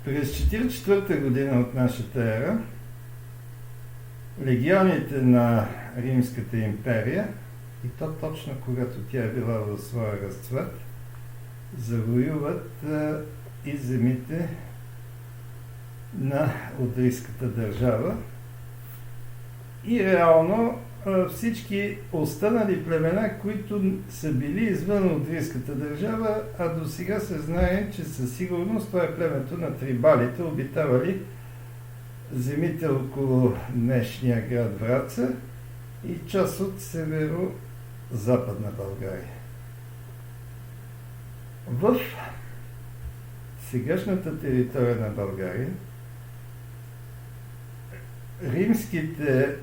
През 44-та година от нашата ера легионите на Римската империя, и то точно когато тя е била в своя разцвет, завоюват и земите на Одрийската държава и реално всички останали племена, които са били извън Одрийската държава, а до сега се знае, че със сигурност това е племето на трибалите, обитавали земите около днешния град Враца и част от северо-западна България. В сегашната територия на България римските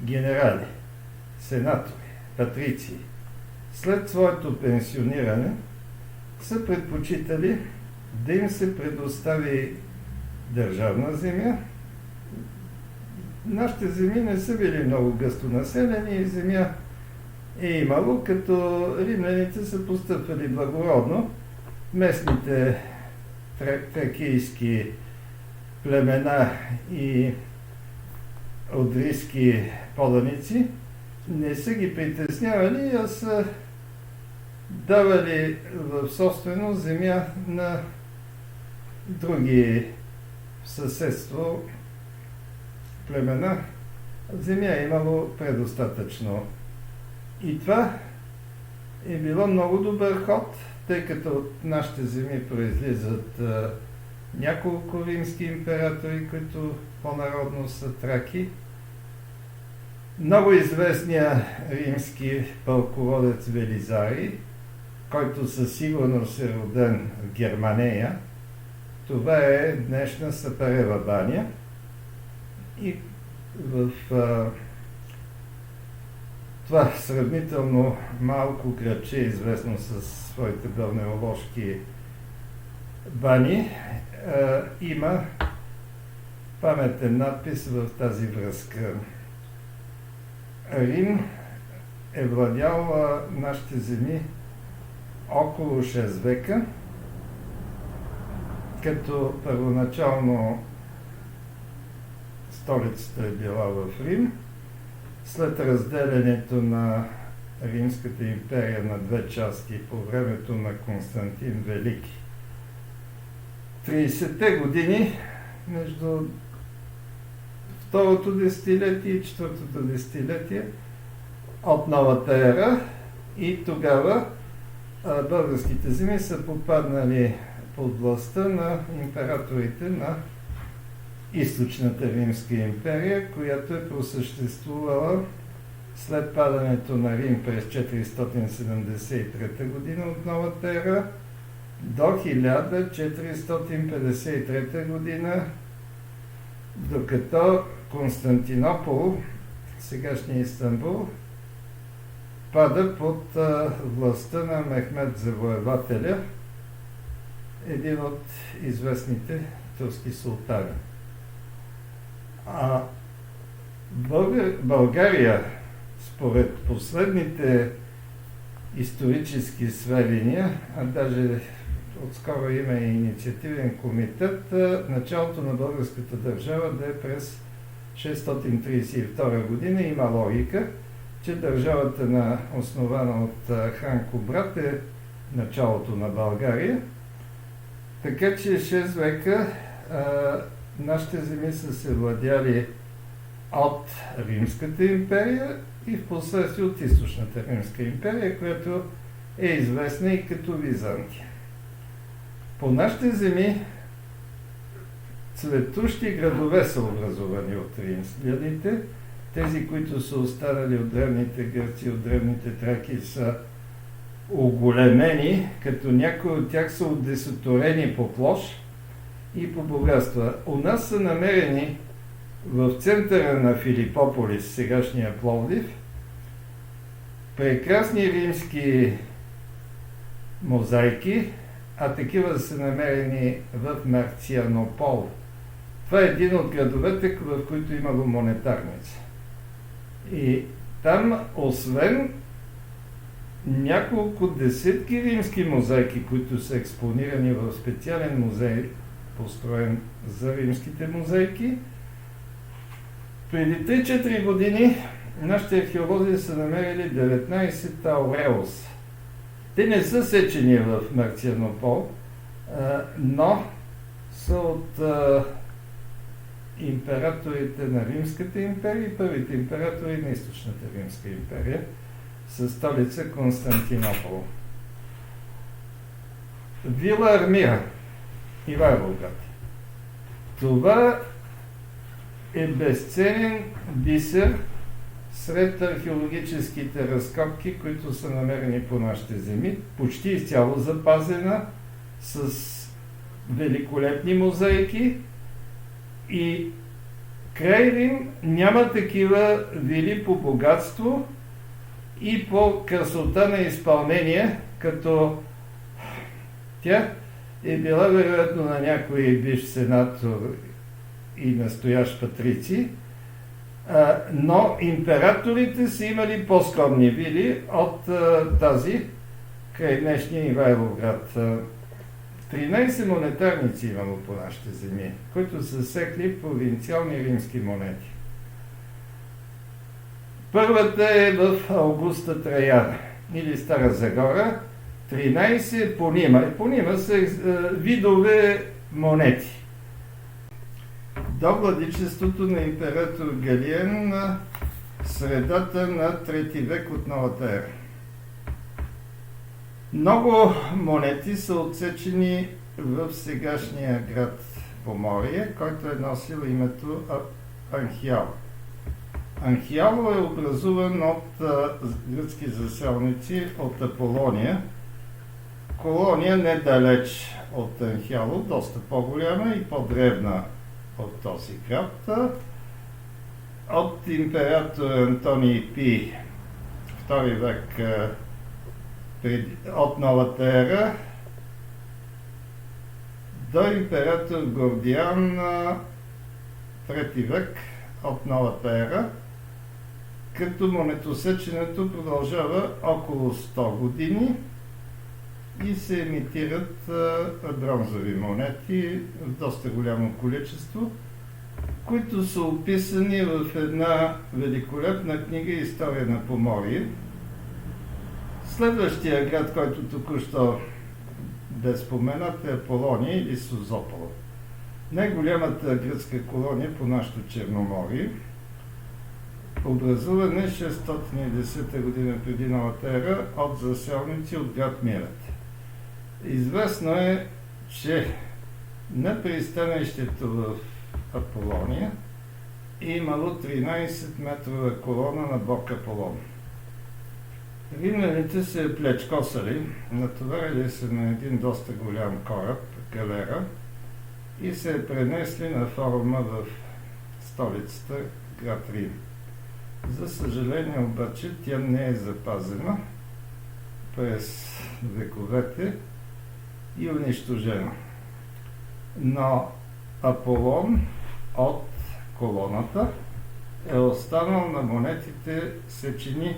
генерали, сенатори, патрици след своето пенсиониране са предпочитали да им се предостави държавна земя. Нашите земи не са били много гъсто населени и земя е имало, като римляните са постъпвали благородно. Местните тракийски племена и одрийски поданици не са ги притеснявали, а са давали в собственост земя на други в съседство племена. Земя е имало предостатъчно. И това е било много добър ход, тъй като от нашите земи произлизат няколко римски императори, които по-народно са траки. Много известният римски пълководец Велизарий, който със сигурност е роден в Германея. Това е днешна Сапарева баня. И в това сравнително малко градче, известно със своите балнеоложки бани, има паметен надпис в тази връзка. Рим е владял нашите земи около 6 века, като първоначално столицата е била в Рим. След разделянето на Римската империя на две части по времето на Константин Велики, 30-те години, между второто десетилетие и четвъртото десетилетие от новата ера, и тогава българските земи са попаднали под властта на императорите на Източната Римска империя, която е просъществувала след падането на Рим през 473 година от новата ера до 1453 година, докато Константинопол, сегашния Истанбул, пада под властта на Мехмед Завоевателя, един от известните турски султани. А България, според последните исторически сведения, а даже отскоро има и инициативен комитет, началото на българската държава да е през 632 година. Има логика, че държавата основана от хан Кубрат е началото на България. Така че 6 века нашите земи са се владяли от Римската империя и в последствие от Източната Римска империя, която е известна и като Византия. По нашите земи цветущи градове са образувани от римляните. Тези, които са останали от древните гърци, от древните траки, са оголемени, като някои от тях са удесеторени по площ и по богатства. У нас са намерени в центъра на Филипополис, сегашния Пловдив, прекрасни римски мозайки, а такива са намерени в Марцианопол. Това е един от градовете, в които имало монетарници. И там, освен няколко десетки римски мозайки, които са експонирани в специален музей построен за римските мозайки. Преди 3-4 години нашите археолози са намерили 19 ауреус. Те не са сечени в Марцианопол, но са от императорите на Римската империя и първите императори на Източната Римска империя със столица Константинопол. Вила Армира, Ивайловград. Това е безценен бисер сред археологическите разкопки, които са намерени по нашите земи, почти изцяло запазена, с великолепни мозайки, и край Рим няма такива вили по богатство и по красота на изпълнение, като тя е била вероятно на някой бивш сенатор и настоящ патрици, но императорите са имали по-скромни вили от тази край днешния Ивайловград. 13 монетарници имало по нашите земи, които са секли провинциални римски монети. Първата е в Аугуста Траяна или Стара Загора, 13 понима. Понима са видове монети. До владичеството на император Галиен на средата на 3 век от новата ера. Много монети са отсечени в сегашния град Поморие, който е носил името Анхиало. Анхиало е образуван от гръцки заселници от Аполония. Колония недалеч от Анхиало, доста по-голяма и по-древна от този град. От император Антоний Пий, 2 век от новата ера, до император Гордиан, 3 век от новата ера, като монетосеченето продължава около 100 години и се емитират бронзови монети в доста голямо количество, които са описани в една великолепна книга "История на Поморие". Следващия град, който току-що бе споменат, е Аполония или Созопол. Най-голямата гръцка колония по нашето Черноморие, образуване 610 година преди новата ера от заселници от град Мирет. Известно е, че на пристанището в Аполония е имало 13-метрова колона на бог Аполон. Римляните се плечкосали, натоварили се на един доста голям кораб, галера, и се пренесли на форума в столицата, град Рим. За съжаление обаче тя не е запазена през вековете и унищожена. Но Аполон от колоната е останал на монетите сечени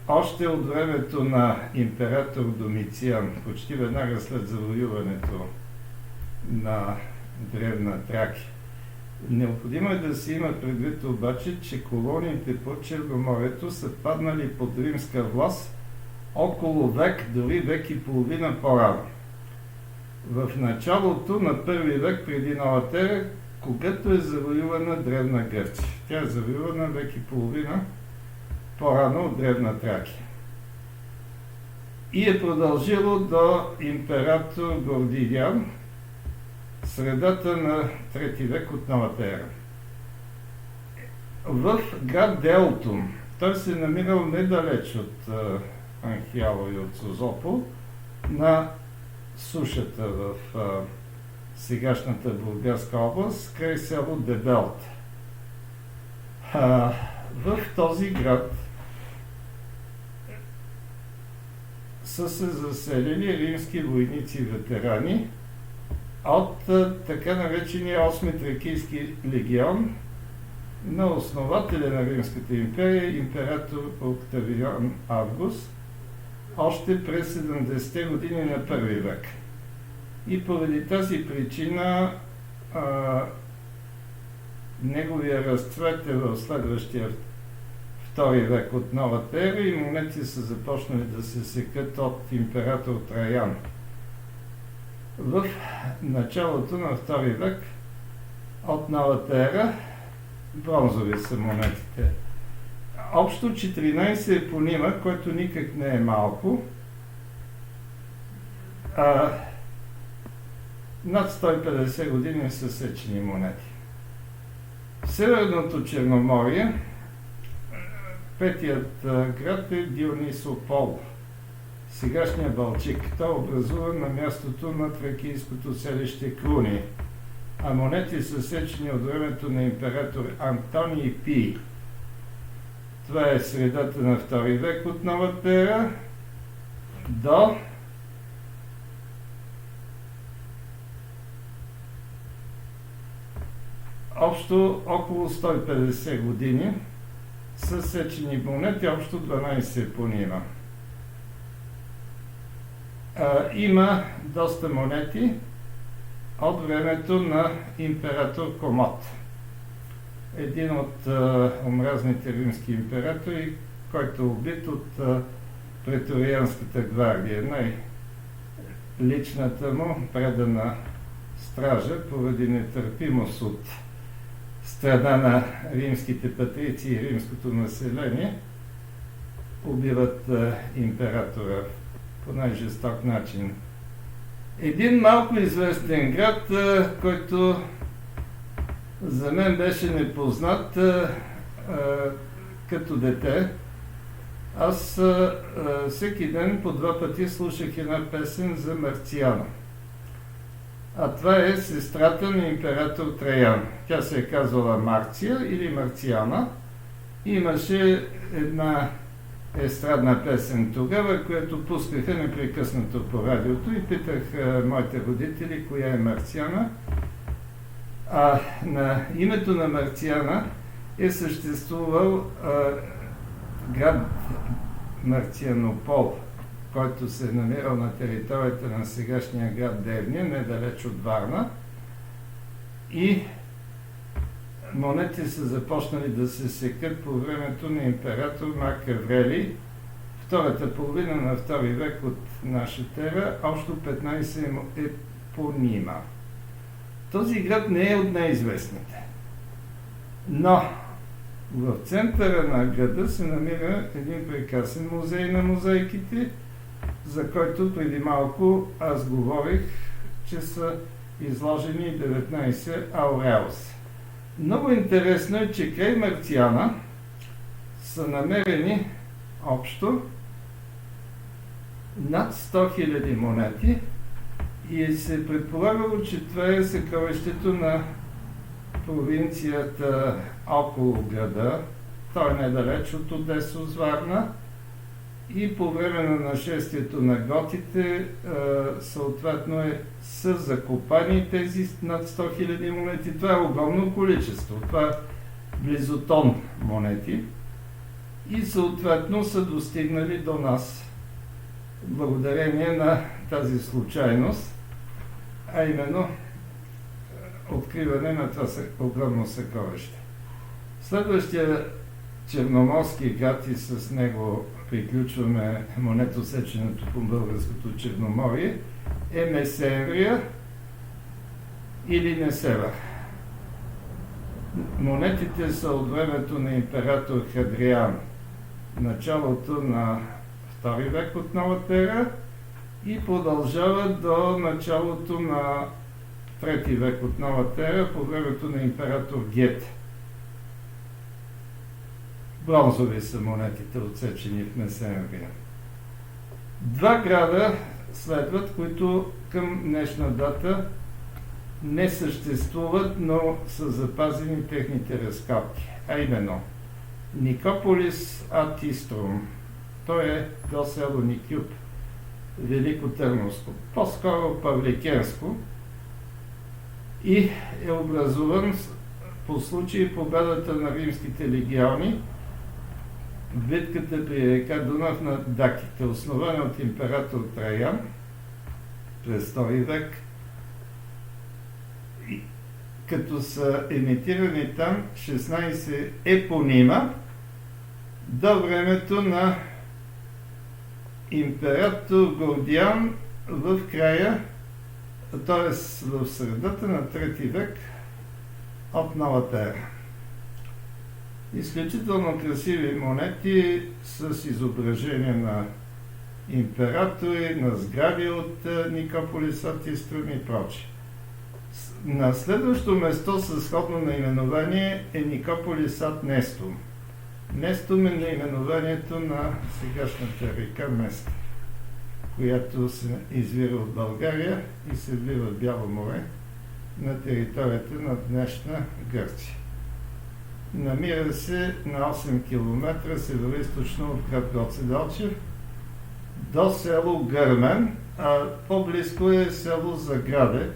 още от времето на император Домициан, почти веднага след завоюването на древна Тракия. Необходимо е да се има предвид обаче, че колониите по Черноморието са паднали под римска власт около век, дори век и половина по-рано. В началото на 1 век преди новата ера, когато е завоювана древна Гърция. Тя е завоювана век и половина по-рано от древна Тракия. И е продължило до император Гордиан, средата на 3 век от новата ера. В град Делтум, той се е намирал недалеч от Анхиало и от Созопол, на сушата в сегашната Бургаска област, край село Дебелт. В този град са се заселили римски войници-ветерани от така наречения 8-ми Тракийски легион на основателя на Римската империя, император Октавиан Август, още през 70-те години на 1 век. И поради тази причина неговия разцвет е в следващия втори век от новата ера и монети са започнали да се секат от император Траян. В началото на втори век от новата ера бронзови са монетите. Общо 14 епонима, който никак не е малко. Над 150 години са сечени монети. В Северното Черноморие петият град е Дионисопол, сегашния Балчик. Той е образуван на мястото на тракийското селище Круни, а монети са сечени от времето на император Антоний Пий. Това е средата на втори век от новата ера до общо около 150 години са сечени монети, общо 12 епонима. Има доста монети от времето на император Комот. Един от омразните римски императори, който е убит от преторианската гвардия. Най-личната му предана стража поради нетърпимост от страна на римските патрици и римското население убиват императора по най-жесток начин. Един малко известен град, който за мен беше непознат като дете. Аз всеки ден по 2 пъти слушах една песен за Марциана. А това е сестрата на император Траян. Тя се е казвала Марция или Марциана. Имаше една естрадна песен тогава, която пускаха непрекъснато по радиото и питах моите родители коя е Марциана. А на името на Марциана е съществувал град Марцианопол, който се е намирал на територията на сегашния град Девня, недалеч от Варна. И монети са започнали да се секат по времето на император Марк Аврелий, втората половина на втори век от нашата ера, общо 15 епонима. Този град не е от най-известните. Но в центъра на града се намира един прекрасен музей на мозайките, за който преди малко аз говорих, че са изложени 19 ауреус. Много интересно е, че край Марциана са намерени общо над 100 000 монети и се е предполагало, че това е съкровището на провинцията около града. Той е недалеч от Одеса с Варна и по време на нашествието на готите съответно са закопани тези над 100 000 монети. Това е огромно количество. Това е близо тон монети и съответно са достигнали до нас благодарение на тази случайност, а именно откриване на това огромно съкровище. Следващия черноморски град и с него приключваме монетосеченето по българското Черноморие е Месенрия или Несевър. Монетите са от времето на император Хадриан, началото на втори век от новата ера и продължава до началото на трети век от новата ера по времето на император Гет. Бронзови са монетите, отсечени в Месенрия. 2 града следват, които към днешна дата не съществуват, но са запазени техните разкопки, а именно Никополис ад Иструм. Той е до село Никюб, Велико Търновско, по-скоро Павликенско, и е образуван по случай победата на римските легиони в битката при река Дунав на даките, основана от император Траян през II век като са емитирани там 16 епонима до времето на император Гордиан в края, т.е. в средата на 3 век от новата ера. Изключително красиви монети с изображение на императори, на сгради от Никополис ад Иструм и прочее. На следващо место със сходно наименование е Никополис ад Нестум. Нестум е наименованието на сегашната река Места, която се извира от България и се влива в Бяло море на територията на днешна Гърция. Намира се на 8 км североизточно от град Гоце Делчев до село Гърмен, а по-близко е село Заграде.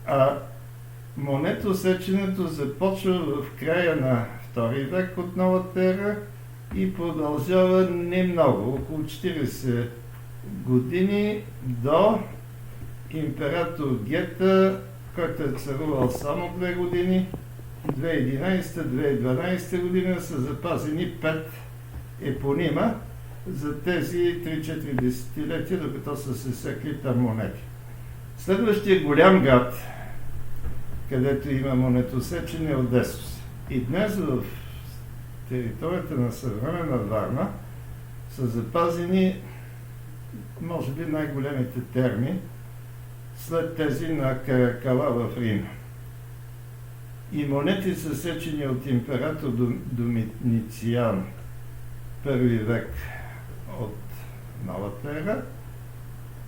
А монетосеченето започва в края на 2 век от новата ера и продължава не много, около 40 години до император Гета, който е царувал само 2 години. 2011-2012 година са запазени 5 епонима за тези 3-4 десетилетия, докато са се секли там монети. Следващия голям град, където има монетосечене, е Одесос. И днес в територията на съвременна Варна са запазени може би най-големите терми след тези на Каракала в Рим. И монети са сечени от император Домициан, 1 век от новата ера,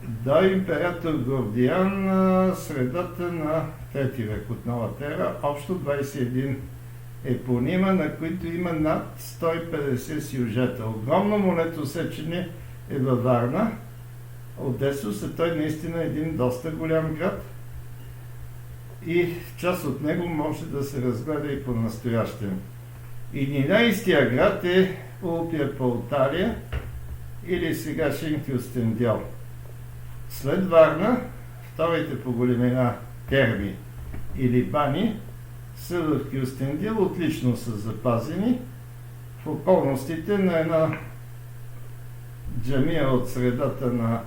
до император Гордиан, средата на 3 век от новата ера, общо 21 епонима, на които има над 150 сюжета. Огромно монетосечене е във Варна. Одесос е той наистина един доста голям град и част от него може да се разгледа и по-настоящем. 11-тия град е Улпия Полтария или сегашен Кюстендил. След Варна, вторите по големина терми или бани са в Кюстендил, отлично са запазени в околностите на една джамия от средата на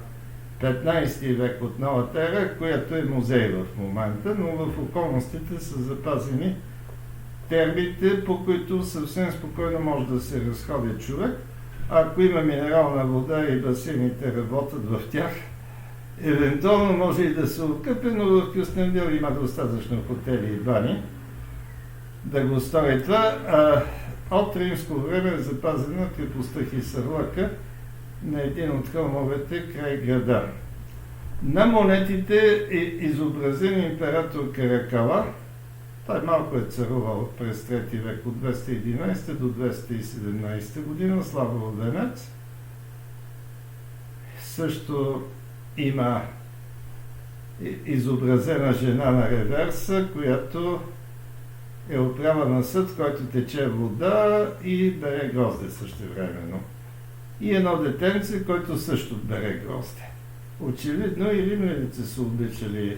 15 век от новата ера, която е музей в момента, но в околностите са запазени термите, по които съвсем спокойно може да се разходи човек. Ако има минерална вода и басейните работят в тях, евентуално може и да се откъпе, но в Кюстендил има достатъчно хотели и бани да го стори това. От римско време е запазена крепостта Хисарлъка на един от хълмовете край града. На монетите е изобразен император Каракала. Той малко е царувал през 3 век от 211 до 217 година, славоводенец. Също има изобразена жена на реверса, която е отправа на съд, в който тече вода и бере грозде същевременно. И едно детенце, който също бере грозде. Очевидно и римляните са обичали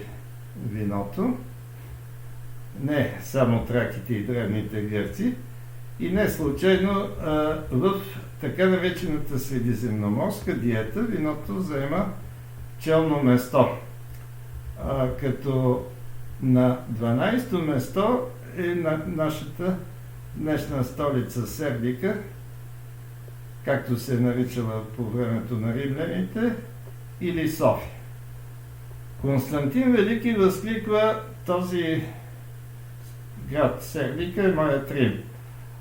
виното, не само траките и древните гърци, и не случайно в така наречената средиземноморска диета виното заема челно место. Като на 12-то место е на нашата днешна столица Сердика, както се е наричала по времето на римляните, или София. Константин Велики възкликва: този град Сердика е моят Рим.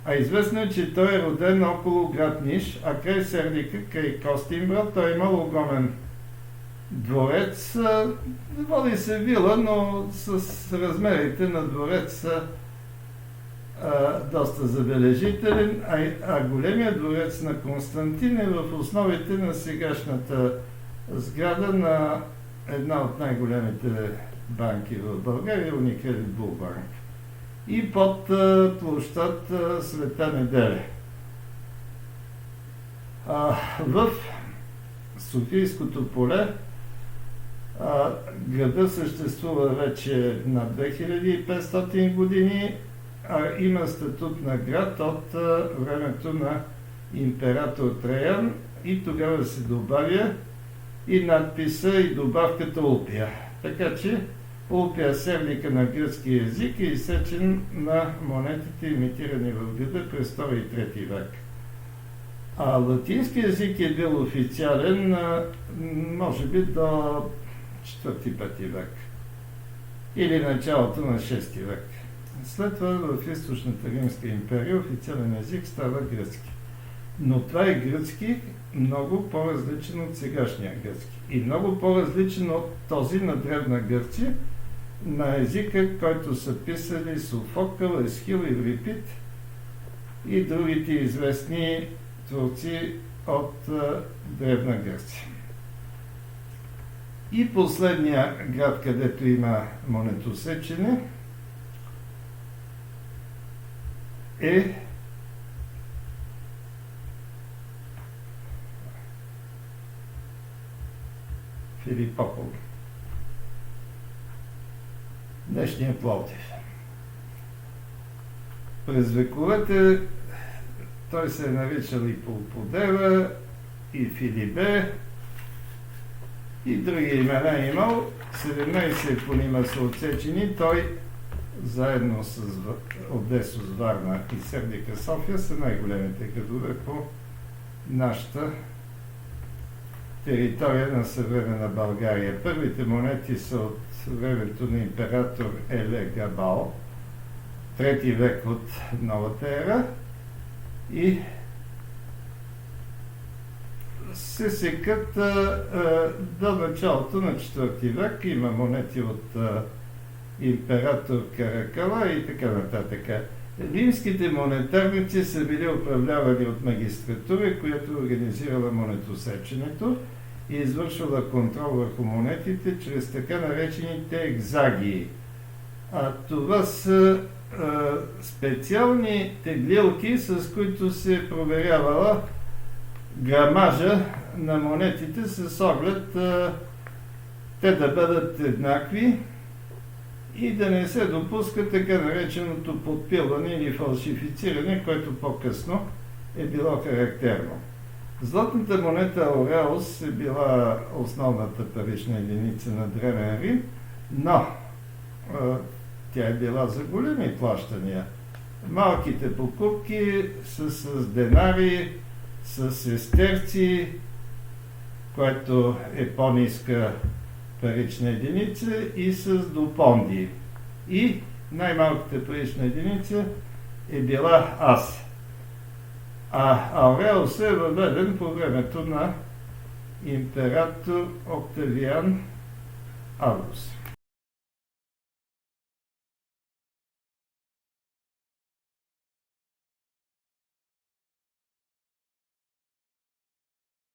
А известно е, че той е роден около град Ниш, а край Сердика, край Костинброд, той е имал огромен дворец. Води се вила, но с размерите на дворец доста забележителен, а големият дворец на Константин е в основите на сегашната сграда на една от най-големите банки в България, Unicredit Булбанк. И под площад Света Неделя. В Софийското поле Града съществува вече на 2500 години, има статут на град от времето на император Траян и тогава се добавя и надписа и добавката Улпия. Така че Улпия севлика на гръцки език е изсечен на монетите, имитирани в града през 2 и 3 век. Латински език е бил официален, може би, до 4-5 век или началото на 6 век. След това в източната Римска империя официален език става гръцки. Но това е гръцки много по-различен от сегашния гръцки. И много по-различен от този на Древна Гърция, на езика, който са писали Софокъл, Есхил, Еврипид и другите известни творци от Древна Гърция. И последния град, където има монетосечене, е Филипопол, днешния Пловдив. През вековете той се е наричал и Полподева, и Филибе, и други имена имал. 17 епонима са отсечени. Той заедно с Одесо, с Варна и Сердика София са най-големите градове по нашата територия на съвременна България. Първите монети са от времето на император Еле Габал, 3 век от новата ера, и се секат до началото на 4 век. Има монети от император Каракала и така нататък. Римските монетарници са били управлявани от магистратура, която организирала монетосеченето и извършвала контрол върху монетите чрез така наречените екзагии. Това са специални теглилки, с които се проверявала грамажа на монетите с оглед те да бъдат еднакви и да не се допуска така нареченото подпилване или фалшифициране, което по-късно е било характерно. Златната монета Ауреус е била основната парична единица на Древен Рим, но тя е била за големи плащания. Малките покупки са с денари, с сестерци, което е по-ниска парична единица, и с допонди. И най-малката парична единица е била ас. Ауреус е въведен по времето на император Октавиан Август.